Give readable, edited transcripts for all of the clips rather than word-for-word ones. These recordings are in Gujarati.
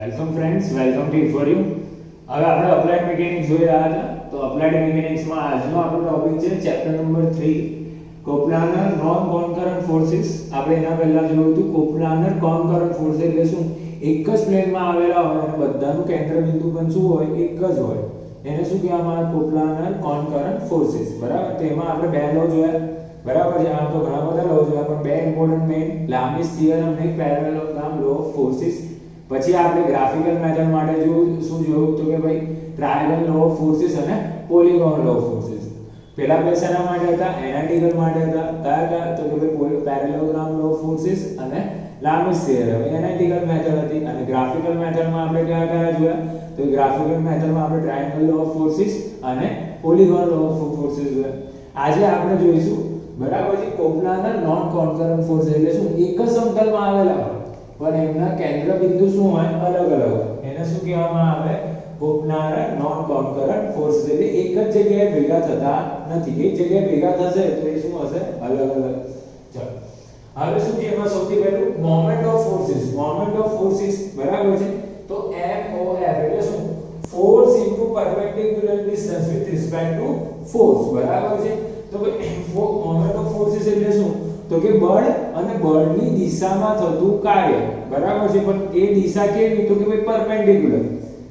Welcome friends, welcome to for you. હવે આપણે અપ્લાઇડ મિકેનિક્સ જોઈ રહ્યા હતા. તો અપ્લાઇડ મિકેનિક્સમાં આજનો આપણો ટોપિક છે chapter number 3, coplanar non concurrent forces. આપણે એના પહેલા જોયું હતું કોપ્લાનર કોન્કરન્ટ ફોર્સ એટલે શું? એક જ પ્લેનમાં આવેલા હોય અને બધાનું કેન્દ્ર બિંદુ પણ શું હોય? એક જ હોય. એને શું કહેવામાં આવે? Coplanar concurrent forces. બરાબર. તેમાં આપણે બે લો જોયા. બરાબર છે. આમ તો ઘણા બધા લો જોયા, પણ બે ઇમ્પોર્ટન્ટ મેઇન લાંબી થિયરમ ને પેરેલલોગ્રામ લો ઓફ ફોર્સિસ. પછી આપણે ગ્રાફિકલ મેથડ માટે શું જોયું તો કે ભાઈ ટ્રાયેંગલ લો ઓફ ફોર્સિસ અને પોલીગોન લો ઓફ ફોર્સિસ. પહેલા બે શેના માટે હતા? એનાલિટિકલ માટે હતા. કયા તો કે ભાઈ પેરેલલોગ્રામ લો ઓફ ફોર્સિસ અને લામીસ થિયરમ. એનાલિટિકલ મેથડ હતી. અને ગ્રાફિકલ મેથડમાં આપણે કયા કયા જોયા? તો ગ્રાફિકલ મેથડમાં આપણે ટ્રાયેંગલ લો ઓફ ફોર્સિસ અને પોલીગોન લો ઓફ ફોર્સિસ જોયા. આજે આપણે જોઈશું બરાબર છે કોપ્લાનર નોન કોન્કરન્ટ ફોર્સ એટલે શું? એક જ સમતલમાં આવેલા હોય પણ એમના કેન્દ્ર બિંદુ શું હોય? અલગ અલગ હોય. એને શું કહેવામાં આવે? Coplanar non concurrent force. એટલે એક જ જગ્યાએ ભેગા થતા નથી. એક જગ્યાએ ભેગા થશે તો એ શું હશે? અલગ અલગ. ચલો હવે શું છે એમાં સૌથી પહેલું moment of forces. Moment of forces બરાબર છે. તો MOF એટલે શું? Force into perpendicular distance with respect to force. બરાબર છે. તો મોમેન્ટ ઓફ ફોર્સિસ એટલે શું? તો કે બળ અને બળની દિશામાં થતું કાર્ય. બરાબર છે. પણ એ દિશા કેવી? તો કે ભાઈ પરપેન્ડિક્યુલર.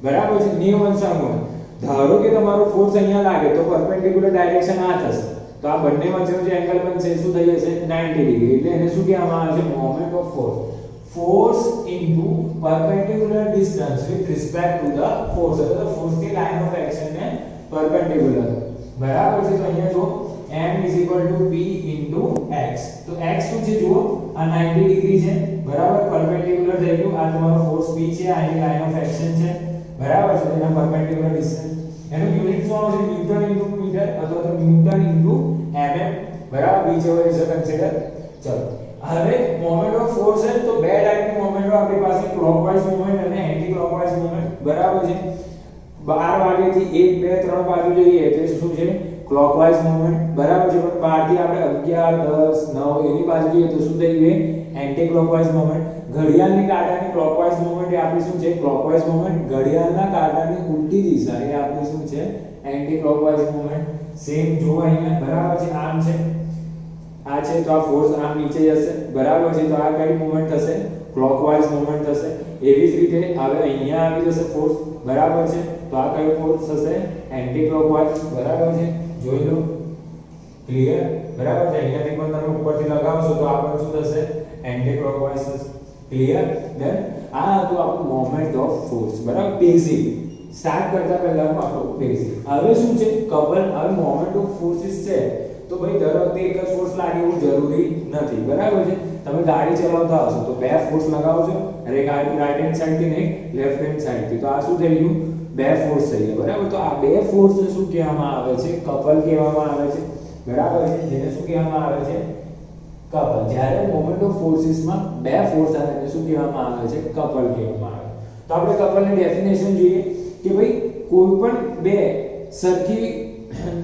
બરાબર છે. 90 અંશ ખૂણે. ધારો કે તમારો ફોર્સ અહીંયા લાગે તો પરપેન્ડિક્યુલર ડાયરેક્શન આ થશે. તો આ બંને વચ્ચેનો જે એંગલ બનશે શું થઈ જશે? 90 ડિગ્રી. એટલે એને શું કહેવામાં આવે છે? Moment of force. Force into perpendicular distance with respect to the force. એટલે ફોર્સની લાઇન ઓફ એક્શન ને પરપેન્ડિક્યુલર. બરાબર છે. તો અહીંયા જો m p into x. તો x શું છે જુઓ? આ 90 ડિગ્રી છે. બરાબર. પરપેન્ડિક્યુલર થઈ ગયું. આ તમારો ફોર્સ p છે. આની લાઇન ઓફ એક્શન છે. બરાબર છે. એના પરપેન્ડિક્યુલર ડિસ્ટન્સ. એનું યુનિટ શું આવશે? ન્યૂટન ઇન્ટુ મીટર અથવા તો ન્યૂટન ઇન્ટુ mm. બરાબર. whichever is consider. ચલો હવે મોમેન્ટ ઓફ ફોર્સ છે તો બે ટાઈપની મોમેન્ટ આપણી પાસે ક્લોકવાઇઝ મોમેન્ટ અને એન્ટી ક્લોકવાઇઝ મોમેન્ટ. બરાબર છે. 12 વાગ્યાથી 1 2 3 બાજુ જઈએ તો શું છે? Clockwise moment. બરાબર છે. પણ 12 થી આપણે 11 10 9 એની બાજુ જઈએ તો શું થઈ ગઈ? Anti clockwise moment. ઘડિયાળની કાંટાની ક્લોકવાઇઝ મોમેન્ટ એ આપણી શું છે? Clockwise moment. ઘડિયાળના કાંટાની ઉલટી દિશા એ આપણી શું છે? Anti clockwise moment. સેમ જો અહીંયા બરાબર છે. આમ છે, આ છે તો આ ફોર્સ આમ નીચે જશે. બરાબર છે. તો આ કઈ મોમેન્ટ થશે? ક્લોકવાઇઝ મોમેન્ટ થશે. એવી જ રીતે હવે અહીંયા આવી જશે ફોર્સ. બરાબર છે. તો આ કયો ફોર્સ થશે? Anti clockwise. બરાબર છે. જોઈ લો. ક્લિયર? બરાબર છે. અહીંયાથી પણ તમે ઉપરથી લગાવશો તો આ પણ શું થશે? એન્ટી ક્લોકવાઇઝ થશે. ક્લિયર? ધેન આ હતું આપણું મોમેન્ટ ઓફ ફોર્સ. બરાબર. બેઝિક સ્ટાર્ટ કરતા પહેલાનું આપણું બેઝિક. હવે શું છે? કપલ. હવે મોમેન્ટ ઓફ ફોર્સિસ છે તો ભાઈ દર વખતે એક જ ફોર્સ લાગે એવું જરૂરી નથી. બરાબર છે. તમે ગાડી ચલાવતા હશો તો બે ફોર્સ લગાવજો. અરે રાઈટ હેન્ડ સાઈડ થી નહીં, લેફ્ટ હેન્ડ સાઈડ થી. તો આ શું થઈ ગયું? બે ફોર્સ થઈ ગયા. બરાબર. તો આ બે ફોર્સ ને શું કહેવામાં આવે છે? કપલ કહેવામાં આવે છે. બરાબર છે. જેને શું કહેવામાં આવે છે? કપલ. જ્યારે મોમેન્ટ ઓફ ફોર્સિસમાં બે ફોર્સ આવે એને શું કહેવામાં આવે છે? કપલ કહેવામાં આવે. તો આપણે કપલની ડેફિનેશન જોઈએ કે ભાઈ કોઈ પણ બે સરખી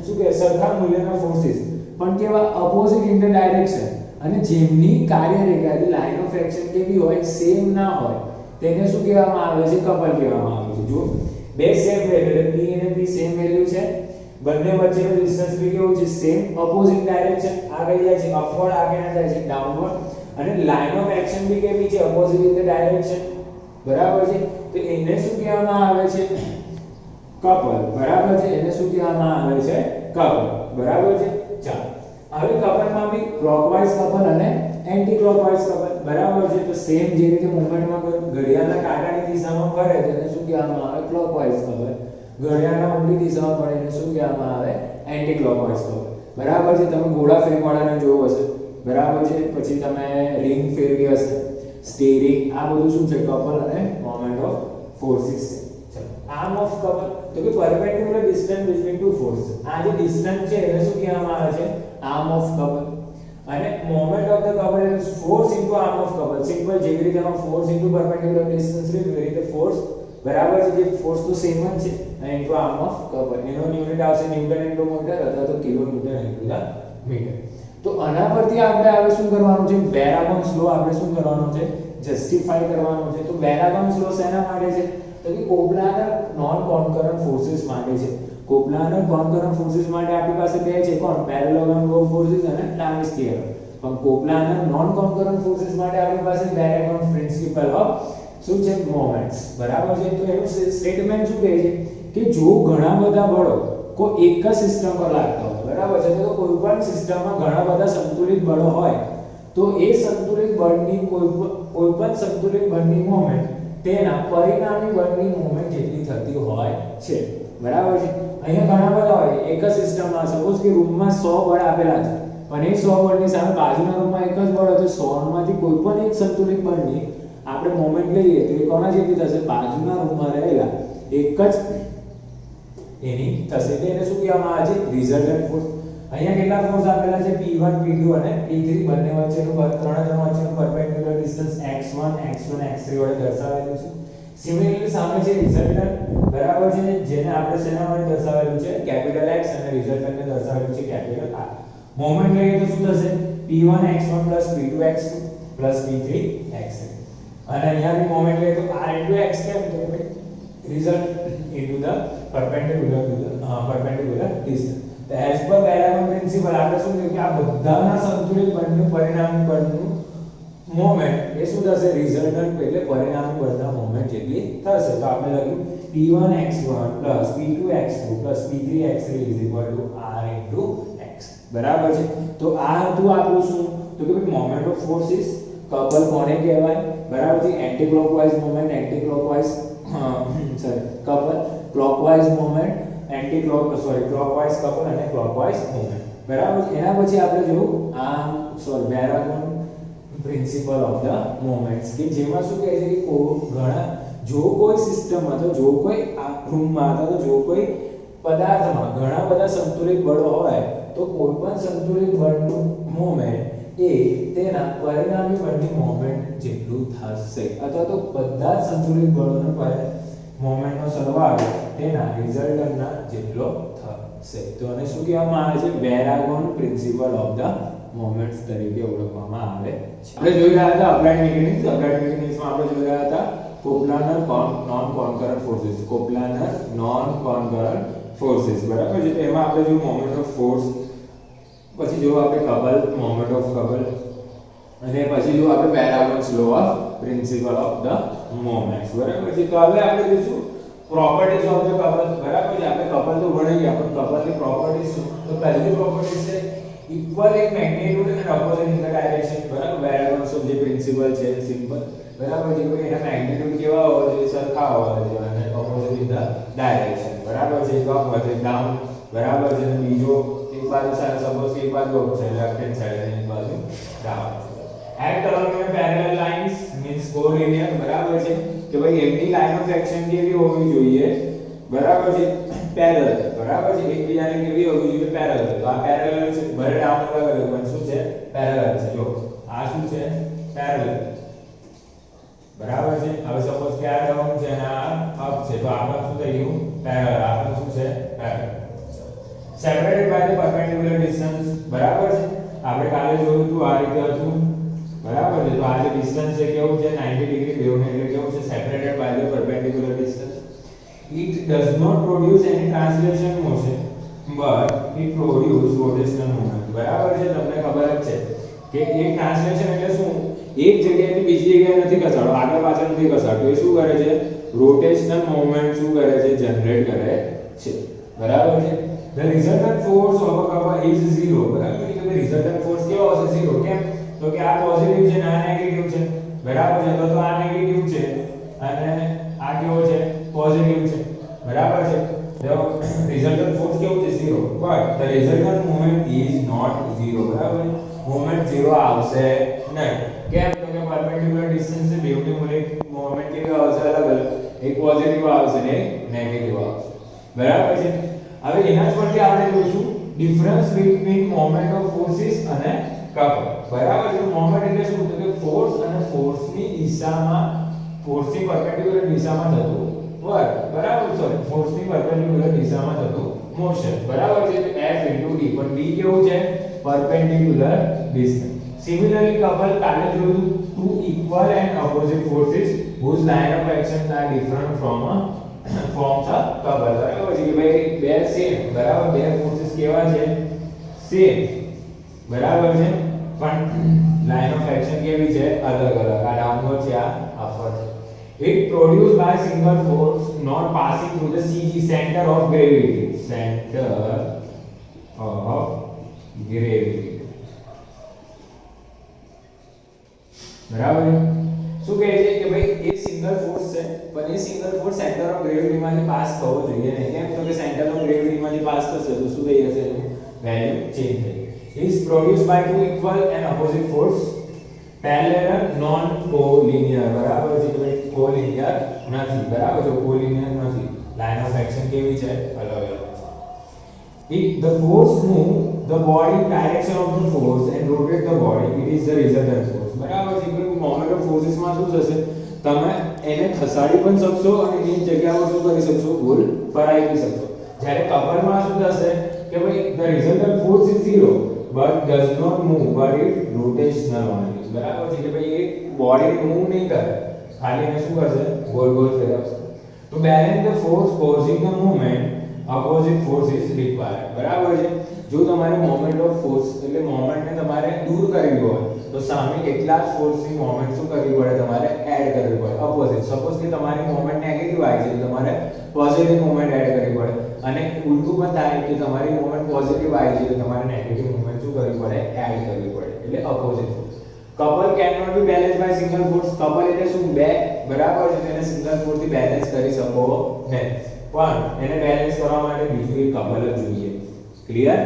શું કહે સરખા મૂલ્યના ફોર્સિસ પણ કેવા? અપોઝિટ ઇન ધ ડાયરેક્શન અને જેમની કાર્યરેખા એટલે લાઇન ઓફ એક્શન કેવી હોય? સેમ ના હોય તેને શું કહેવામાં આવે છે? કપલ કહેવામાં આવે છે. જો બે સેમ વેલ્યુ એટલે p અને p સેમ વેલ્યુ છે. બંને વચ્ચેનો ડિસ્ટન્સ બી કેવું છે? સેમ. અપોઝિટ ડાયરેક્શન આ કઈ જાય છે? અપવર્ડ. આ કેના જાય છે? ડાઉનવર્ડ. અને લાઇન ઓફ એક્શન બી કેવી છે? Opposite in the direction. બરાબર છે. તો એને શું કહેવામાં આવે છે? કપલ. બરાબર છે. એને શું કહેવામાં આવે છે? કપલ. બરાબર છે. ચાલો હવે કપલમાં બી ક્લોકવાઇઝ કપલ અને એન્ટી ક્લોકવાઇઝ કપલ. બરાબર છે. તો સેમ જે રીતે મોમેન્ટમાં ઘડિયાળના કાંટાની દિશામાં ફરે તેને શું કહેવામાં આવે? Clockwise couple. ઘડિયાળના ઉલટી દિશામાં ફરે એને શું કહેવામાં આવે? Anti clockwise couple. બરાબર છે. તમે ગોળા ફેરવાળાને જોયું હશે. બરાબર છે. પછી તમે રિંગ ફેરવી હશે, સ્ટીરિંગ. આ બધું શું છે? કપલ અને મોમેન્ટ ઓફ ફોર્સિસ છે. આર્મ ઓફ કપલ તો કે perpendicular distance between two force. આ જે ડિસ્ટન્સ છે એને શું કહેવામાં આવે છે? Arm of couple. અને મોમેન્ટ ઓફ ધ કપલ એટલે force into arm of couple. Simple. જેવી રીતે એમાં ફોર્સ ઇન્ટુ પરપેન્ડિક્યુલર ડિસ્ટન્સ છે એવી રીતે ફોર્સ. બરાબર છે. જે ફોર્સ તો સેમ જ છે. અને ઇન્ટુ આર્મ ઓફ કપલ. એનો યુનિટ આવશે ન્યૂટન ઇન્ટુ મીટર અથવા તો kilo newton into the metre. તો આના પરથી આપણે હવે શું કરવાનું છે? બેરામોન્સ લો આપણે શું કરવાનો છે? જસ્ટિફાઈ કરવાનું છે. તો બેરાગોન્સ લો શેના માટે છે? તો કે કોપ્લાનર નોન કોન્કરન્ટ ફોર્સિસ માટે છે. કોપ્લાનર કોન્કરન્ટ ફોર્સિસ માટે આપણી પાસે બે છે, કોણ? પેરેલલોગ્રામ ફોર્સિસ અને લામીસ થિયરમ. પણ કોપ્લાનર નોન કોન્કરન્ટ ફોર્સિસ માટે આપણી પાસે બેરાગોન્સ પ્રિન્સિપલ ઓફ શું છે? મોમેન્ટ્સ. બરાબર છે. તો એનું સ્ટેટમેન્ટ શું કહે છે કે જો ઘણા બધા બળો કોઈ એક જ સિસ્ટમ પર લાગતા હોય, બરાબર છે, તો કોઈ પણ સિસ્ટમમાં ઘણા બધા સંતુલિત બળો હોય તો એ સંતુલિત બળની કોઈ પણ સંતુલિત બળની મોમેન્ટ તેના પરિણામી બળની મોમેન્ટ જેટલી થતી હોય છે. બરાબર છે. અહીંયા ઘણા બધા હોય એક જ સિસ્ટમમાં, સપોઝ કે રૂમમાં 100 બળ આપેલા છે અને એ 100 બળની સામે બાજુના રૂમમાં એક જ બળ હોય તો 100 માંથી કોઈ પણ એક સંતુલિત બળની આપણે મોમેન્ટ લઈએ તો એ કોના જેટલી થશે? બાજુના રૂમમાં રહેલા એક જ એની થશે. એને શું કહેવામાં આવે છે? Resultant force. અહીંયા કેટલા ફોર્સ આપેલા છે? P1 P2 અને P3 બંને વચ્ચેનું ત્રણ વચ્ચેનું perpendicular distance x1 x1 x3 વડે દર્શાવેલું છે. સિમિલરલી સામે છે રિઝલ્ટન્ટ, બરાબર છે, જેને આપણે શેના વડે દર્શાવેલું છે? કેપિટલ X, અને રિઝલ્ટન્ટને દર્શાવેલું છે કેપિટલ R. મોમેન્ટ લઈએ તો શું થશે? P1 x1 P2 x2 P3 x3. અને અહીંયાની મોમેન્ટ લઈએ તો R * x કેમ? તો ભાઈ result into the perpendicular distance. તો as per Paragon principle આપણે શું કહ્યું કે આ બધાના સંતુલિત બળનું પરિણામી બળનું મોમેન્ટ એ શું થશે? રિઝલ્ટન્ટ એટલે પરિણામી બળના મોમેન્ટ જેટલી થશે. તો આપણે લખ્યું P1 x1 P2 x2 P3 x3 R * x. બરાબર છે. તો આ હતું આપણું શું? તો કે ભાઈ મોમેન્ટ ઓફ ફોર્સિસ કપલ કોને કહેવાય? બરાબર છે. Anti clockwise moment, anti clockwise couple, clockwise moment, clockwise couple અને ક્લોકવાઇઝ મોમેન્ટ. બરાબર છે. એના પછી આપણે જોયું બેરાગોન પ્રિન્સિપલ ઓફ ધ મોમેન્ટ્સ, કે જેમાં શું કહે છે કે જો કોઈ સિસ્ટમમાં તો જો કોઈ રૂમમાં અથવા તો જો કોઈ પદાર્થમાં ઘણા બધા સંતુલિત બળો હોય તો કોઈ પણ સંતુલિત બળનું મોમેન્ટ એ તેના પરિણામી બળની મોમેન્ટ જેટલું થશે, અથવા તો બધા જ સંતુલિત બળોનો મોમેન્ટનો સરવાળો તેના રિઝલ્ટન્ટના જેટલો થશે. તો આને શું કહેવામાં આવે છે? બેરાગોન પ્રિન્સિપલ ઓફ ધ મોમેન્ટ્સ તરીકે ઓળખવામાં આવે છે. આપણે જોઈ રહ્યા હતા અપ્લાઇડ મિકેનિક્સ. અપ્લાઇડ મિકેનિક્સમાં આપણે જોઈ રહ્યા હતા coplanar non concurrent forces. Coplanar non concurrent forces. બરાબર છે. તો એમાં આપણે જો મોમેન્ટ ઓફ ફોર્સ, પછી જો આપણે કપલ, મોમેન્ટ ઓફ કપલ, અને પછી જો આપણે Varignon's law of principle of the moments. બરાબર છે. તો હવે આપણે જોઈશું પ્રોપર્ટીઝ ઓફ ધ કપલ. બરાબર છે. આપણે કપલ તો ભણી ગયા, પણ કપલની પ્રોપર્ટીઝ શું? તો પહેલી પ્રોપર્ટી છે equal in magnitude and opposite in the direction. બરાબર. પેરાગોન્સ ઓફ જે પ્રિન્સિપલ છે સિમ્પલ. બરાબર છે. કોઈ એના મેગ્નીટ્યુડ કેવા હોવા જોઈએ? સરખા હોવા જોઈએ, અને ઓપોઝિટ ઇન ધ ડાયરેક્શન. બરાબર છે. એક અપ એક ડાઉન. બરાબર છે. અને બીજો એક બાજુ સાઈડ, સપોઝ કે એક બાજુ અપ છે, લેફ્ટ હેન્ડ સાઈડ, અને એક બાજુ down. Act along the parallel lines means collinear. બરાબર છે. કે ભાઈ એમની લાઇન ઓફ એક્શન કેવી હોવી જોઈએ? બરાબર છે. પેરેલલ. બરાબર છે. એકબીજાને કેવી હોવી જોઈએ? પેરેલલ. તો આ પેરેલલ છે. ભલે ડાઉન અલગ પણ શું છે? પેરેલલ છે. જો આ શું છે? પેરેલલ. બરાબર છે. હવે સપોઝ કે આ ડાઉન છે અને આ અપ છે, તો આપણે શું થઈ ગયું? પેરેલલ. આપણે શું છે? Parallel. Separated by the perpendicular distance. બરાબર છે. આપણે કાલે જોયું હતું આ રીતે હતું. બરાબર છે. તો આ જે ડિસ્ટન્સ છે કેવું છે? 90 ડિગ્રી બેવને એટલે કેવું છે? Separated by the perpendicular distance. It does not produce any translation motion but it produces rotational movement. બરાબર છે. તમને ખબર જ છે કે એક ટ્રાન્સલેશન એટલે શું? એક જગ્યાએથી બીજી જગ્યાએ નથી ખસાડો, આગળ પાછળ નથી ખસાડતો. એ શું કરે છે? રોટેશનલ મોમેન્ટ શું કરે છે? જનરેટ કરે છે. બરાબર છે. The resultant force of a couple is 0. બરાબર છે. કે resultant force કેવો હશે? 0. કેમ? તો કે આ પોઝિટિવ છે અને આ નેગેટિવ છે. બરાબર છે. તો આ નેગેટિવ છે અને આ કેવો છે? પોઝિટિવ છે. બરાબર છે. The resultant force કેવું છે? 0. But the resultant moment is not 0. બરાબર છે. મોમેન્ટ 0 આવશે નહીં. કેમ? તો કે પરપેન્ડિક્યુલર ડિસ્ટન્સ છે, બેવની મોમેન્ટ કેવી આવશે? અલગ અલગ. એક પોઝિટિવ આવશે ને એક નેગેટિવ આવશે. બરાબર છે. હવે એના જ પરથી આપણે જોઈશું difference between moment of forces અને કપલ. બરાબર છે. મોમેન્ટ એટલે શું? તો કે ફોર્સ અને ફોર્સની દિશામાં, ફોર્સની પરપેન્ડિક્યુલર દિશામાં થતું વર્ક. બરાબર. સોરી, ફોર્સની પરપેન્ડિક્યુલર દિશામાં થતું મોશન. બરાબર છે. તો F * d. પણ d કેવું છે? Perpendicular distance. સિમિલરલી કપલ કાલે જોયું two equal and opposite forces whose line of action are different from a forms a couple. બરાબર છે કે ભાઈ બે સેમ બરાબર બે ફોર્સીસ કેવા છે સેમ બરાબર છે પણ લાઇન ઓફ એક્શન કેવી છે અલગ અલગ આ ડાઉનવર્ડ છે આ અપવર્ડ છે. It produced by single force not passing through the CG center of gravity. Center of gravity. બરાબર શું કહે છે કે ભાઈ એક સિંગલ ફોર્સ છે પણ એ single force centre of gravity માંથી પાસ થવો જોઈએ નહીં કેમ તો કે સેન્ટર ઓફ ગ્રેવિટી માંથી પાસ થશે તો શું થઈ જશે વેલ્યુ ચેન્જ થઈ is produced by two equal and opposite force parallel non collinear બરાબર છે કે ભાઈ collinear નથી બરાબર છે collinear નથી લાઇન ઓફ એક્શન કેવી છે અલગ અલગ. If the force move the body in direction of the force and rotate the body it is the resultant force બરાબર છે કે મોમેન્ટ ઓફ ફોર્સીસ માં શું થશે તમે એને ખસાડી પણ શકશો અને એની જગ્યા પર શું કરી શકશો ગોલ ફરાઈ બી શકશો. જ્યારે કપલમાં શું થશે કે ભાઈ the resultant force is zero but does not move but it rotational only બરાબર છે કે ભાઈ એ બોડી મૂવ નહીં કરે ખાલી એને શું કરશે ગોલ ગોલ ફેરવશે. To balance the force causing the movement opposite force is required બરાબર છે. જો તમારે મોમેન્ટ ઓફ ફોર્સ એટલે મોમેન્ટને તમારે દૂર કરવી હોય તો સામે એટલા જ ફોર્સની મોમેન્ટ શું કરવી પડે તમારે એડ કરવી પડે ઓપોઝિટ. સપોઝ કે તમારી મોમેન્ટ નેગેટિવ આવી છે તો તમારે પોઝિટિવ મોમેન્ટ એડ કરવી પડે અને ઉલટું પણ થાય કે તમારી મોમેન્ટ પોઝિટિવ આવી છે તો તમારે નેગેટિવ મોમેન્ટ શું કરવી પડે એડ કરવી પડે એટલે opposite force. Couple can not be balance by single force. Couple એટલે શું બે બરાબર છે તેને સિંગલ ફોર્સ થી બેલેન્સ કરી શકો નહીં પણ એને બેલેન્સ કરવા માટે બીજું એક કપલ જ જોઈએ. ક્લિયર.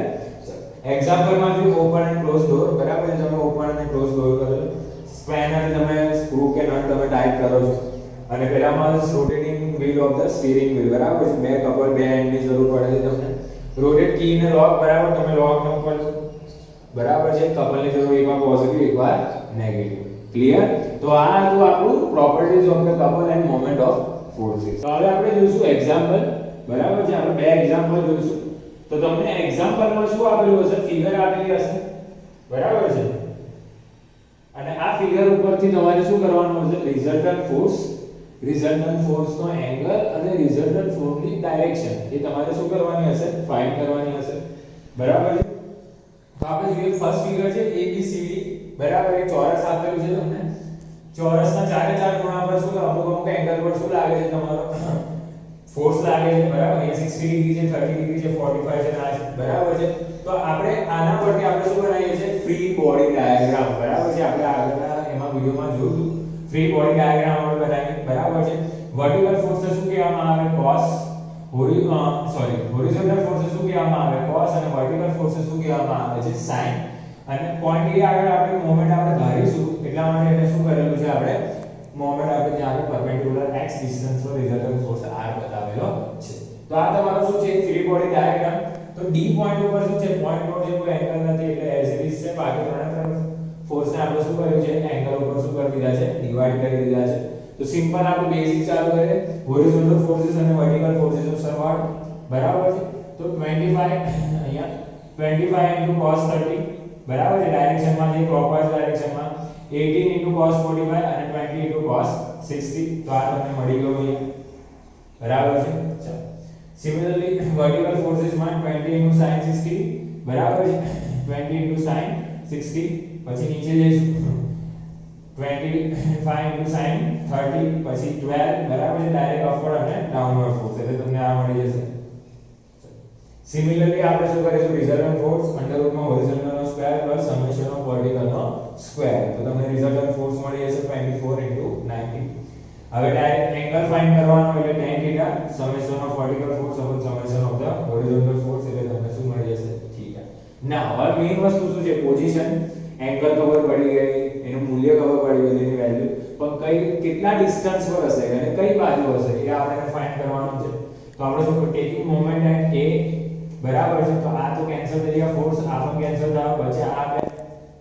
એક્ઝામ્પલ માં જો ઓપન એન્ડ ક્લોઝ ડોર બરાબર છે તમે ઓપન અને ક્લોઝ ડોર કરો છો સ્પેનર તમે સ્ક્રૂ કે નટ તમે ટાઈટ કરો છો અને પહેલામાં rotating wheel of the steering wheel બરાબર છે બે કપલ બે એન્ડ ની જરૂર પડે છે તમને રોટેટ કી ને લોક બરાબર તમે લોક ન ઉપર બરાબર છે કપલ ની જરૂર એકવાર પોઝિટિવ એકવાર નેગેટિવ. ક્લિયર. તો આ હતું આપણું properties of the couple end moment of forces. તો હવે આપણે જોઈશું એક્ઝામ્પલ બરાબર છે આપણે બે એક્ઝામ્પલ જોઈશું. તો તમને એક્ઝામ્પલમાં શું આપેલું હશે ફિગર આપેલી હશે બરાબર છે અને આ ફિગર ઉપરથી તમારે શું કરવાનું હશે રિઝલ્ટન્ટ ફોર્સનો એંગલ અને રિઝલ્ટન્ટ ફોર્સની ડાયરેક્શન એ તમારે શું કરવાની હશે ફાઇન્ડ કરવાની હશે બરાબર છે. તો આપણે જોઈએ ફર્સ્ટ ફિગર છે ABCD બરાબર એક ચોરસ આપેલું છે તમને ચોરસના ચારે ચાર ખૂણા પર શું અમુક એંગલ પર શું લાગે છે તમારો ફોર્સ લાગે છે બરાબર એ 60 ડિગ્રી છે 30 ડિગ્રી છે 45 છે આ બરાબર છે. તો આપણે આના પરથી આપણે શું બનાવીએ છીએ ફ્રી બોડી ડાયાગ્રામ બરાબર છે આપણે આગળના એમાં વિડિયોમાં જોયું ફ્રી બોડી ડાયાગ્રામ આપણે બનાવીએ બરાબર છે. વર્ટિકલ ફોર્સ શું કહેવામાં આવે cos હોરિઝોન્ટલ ફોર્સ શું કહેવામાં આવે cos અને વર્ટિકલ ફોર્સ શું કહેવામાં આવે છે sin અને પોઈન્ટ એ આગળ આપણે મોમેન્ટ આપણે ધારીશું એટલા માટે એને શું કરેલું છે આપણે મોમેન્ટ આપણે ત્યાં આગળ પરપેન્ડિક્યુલર x ડિસ્ટન્સ પર રિઝલ્ટન્ટ ફોર્સ r બતાવેલો છે. તો આ તમારો શું છે ફ્રી બોડી ડાયાગ્રામ. તો d પોઈન્ટ ઉપર શું છે પોઈન્ટ પર જે કોઈ એંગલ નથી એટલે એઝ ઇટ ઇઝ છે બાકી ત્રણ ફોર્સને આપણે શું કર્યું છે એંગલ ઉપર શું કરી દીધા છે ડિવાઈડ કરી દીધા છે. તો સિમ્પલ આપણે બેઝિક ચાલુ કરીએ હોરિઝોન્ટલ ફોર્सेस અને વર્ટિકલ ફોર્सेस નો સરવાળો બરાબર છે. તો 25 અહીંયા 25 cos 30 બરાબર છે ડાયરેક્શનમાં જે ક્લોકવાઇઝ ડાયરેક્શનમાં 18 cos 45 અને 20 cos 60 તો આ તમને મળી ગયો અહીંયા બરાબર છે. ચાલો સિમિલરલી વર્ટિકલ ફોર્सेस માં 20 sin 60 બરાબર છે 20 sin 60 પછી નીચે જઈશું 25 sin 30 પછી 12 બરાબર છે ડાયરેક્ટ અપવર્ડ અને ડાઉનવર્ડ ફોર્સ એટલે તમને આ મળી જશે. સિમિલરલી આપણે શું કરીશું રિઝલ્ટન્ટ ફોર્સ અંડર રૂટ માં હોરિઝોન્ટલ નો square plus summation of vertical નો સ્ક્વેર તો તમને રિઝલ્ટન્ટ ફોર્સ મળી જશે 24 90. હવે ડાયરેક્ટ એંગલ ફાઇન્ડ કરવાનો એટલે tan θ summation of vertical force upon summation of the horizontal force એટલે તમને શું મળી જશે θ. ના હવે મેઈન વસ્તુ શું છે પોઝિશન એંગલ ખબર પડી ગઈ એનું મૂલ્ય ખબર પડી ગઈ એની વેલ્યુ પણ કઈ કેટલા ડિસ્ટન્સ પર હશે અને કઈ બાજુ હશે એ આપણે ફાઇન્ડ કરવાનું છે. તો આપણે શું ટેકિંગ મોમેન્ટ એટ a બરાબર છે તો આ તો કેન્સલ થઈ ગયા ફોર્સ આ પણ કેન્સલ થવા પછી આ બે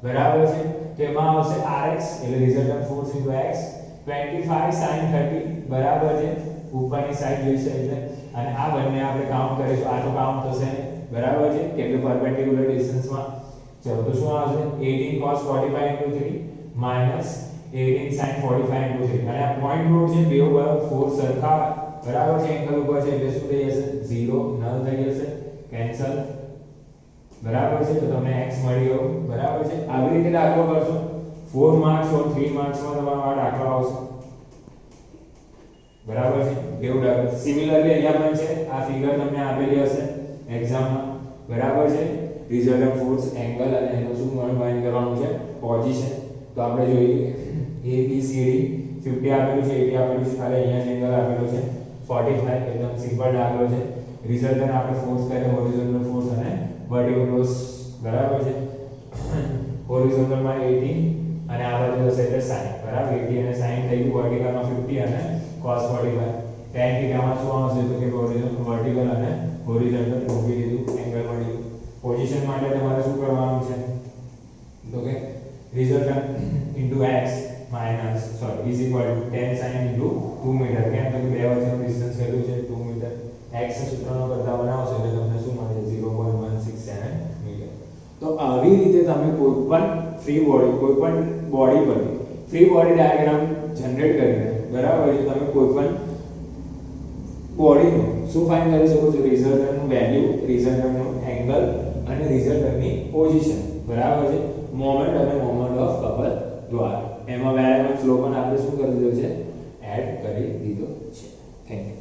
બરાબર છે તો એમાં આવશે rx એટલે રિઝલ્ટન્ટ ફોર્સ * x 25 sin 30 બરાબર છે ઉપરની સાઈડ જઈશે એટલે અને આ બંને આપણે કાઉન્ટ કરીશું આ તો કાઉન્ટ થશે બરાબર છે કેમ કે પરપેન્ડિક્યુલર ડિસ્ટન્સમાં ચલો તો શું આવશે 18 cos 45 * 3 - 18 sin 45 into 3 અને આ પોઈન્ટ રૂટ છે બેવ બરાબર 4 સરખા બરાબર છે એંગલ ઉપર છે એટલે શું થઈ જશે 0 નલ થઈ જશે કેન્સલ બરાબર છે તો તમને x મળી ગયો બરાબર છે આવી રીતે દાખલો કરશો 4 માર્ક્સ और 3 માર્ક્સ માં તમારો આ દાખલો આવશે બરાબર છે એવું દાખલો સિમિલરલી અહીંયા પણ છે આ ફિગર તમને આપેલી હશે એક્ઝામમાં બરાબર છે રિઝલ્ટન્ટ ફોર્સ એંગલ અને એનું શું ફાઇન્ડ કરવાનું છે પોઝિશન તો આપણે જોઈએ ABCD 50 આપેલું છે 80 આપેલું છે ખાલી અહીંયા જ એંગલ આપેલો છે 45 એકદમ સિમ્પલ દાખલો છે રિઝલ્ટન્ટ આપણે ફોર્સ કરીએ હોરિઝોન્ટલ ફોર્સ અને વર્ટિકલ ફોર્સ બરાબર છે હોરિઝોન્ટલ માં 18 અને આ બાજુ હશે એટલે sin બરાબર 80 અને sin થઈ ગયું વર્ટિકલ માં 50 અને cos 45 tan થીટામાં શું આવશે તો કે વર્ટિકલ અને હોરિઝોન્ટલ મૂકી દીધું એંગલ મળી ગયું પોઝિશન માટે તમારે શું કરવાનું છે તો કે resultant into x minus sorry is equal to 10 sin into 2 metre કેમ તો કે બે વચ્ચેનું ડિસ્ટન્સ કેટલું છે 2 મીટર x સૂત્રનો કરતા બનાવશો એટલે તમને શું મળે 0.167 મીટર તો આવી રીતે તમે કોઈપણ ફ્રી બોડી પર ફ્રી બોડી ડાયાગ્રામ જનરેટ કરીને બરાબર છે તમે કોઈપણ બોડીનું શું ફાઇન્ડ કરી શકો છો રિઝલ્ટન્ટનું વેલ્યુ રિઝલ્ટન્ટનું એંગલ અને રિઝલ્ટન્ટની પોઝિશન બરાબર છે મોમેન્ટ અને મોમેન્ટ ઓફ કપલ દ્વારા એમાં વેરિયેબલ ફ્લો પણ આપણે શું કરી દીધો છે એડ કરી દીધો છે થેન્ક યુ